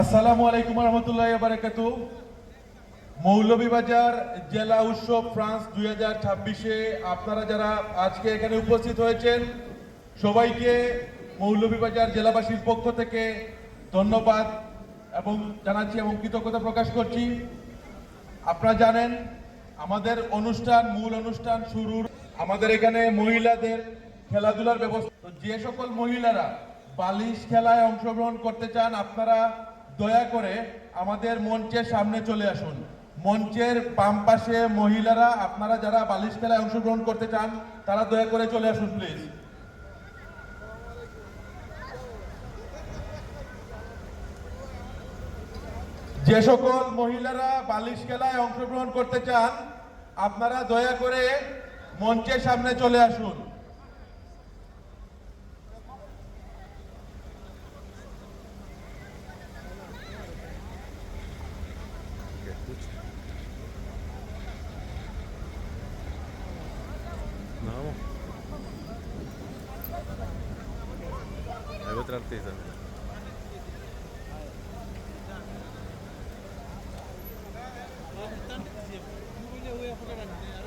আসসালামু আলাইকুম রহমতুল্লাহি ওয়া বারাকাতুহু। মৌলভীবাজার জেলা উৎসব ফ্রান্স 2026-এ আপনারা যারা আজকে এখানে উপস্থিত হয়েছেন সবাইকে মৌলভীবাজার জেলাবাসীর পক্ষ থেকে ধন্যবাদ এবং জানাচ্ছি এবং কৃতজ্ঞতা প্রকাশ করছি। আপনারা জানেন আমাদের মূল অনুষ্ঠান শুরুর আমাদের এখানে মহিলাদের খেলাধুলার ব্যবস্থা। তো যে সকল মহিলারা বালিশ খেলায় অংশগ্রহণ করতে চান আপনারা দয়া করে আমাদের মঞ্চের সামনে চলে আসুন। মঞ্চের বাম পাশে মহিলারা আপনারা যারা বালিশ খেলায় অংশগ্রহণ করতে চান তারা দয়া করে চলে আসুন প্লিজ। যে সকল মহিলারা বালিশ খেলায় অংশগ্রহণ করতে চান আপনারা দয়া করে মঞ্চের সামনে চলে আসুন। Vamos. Hay otra artista. Voy a fotografiar.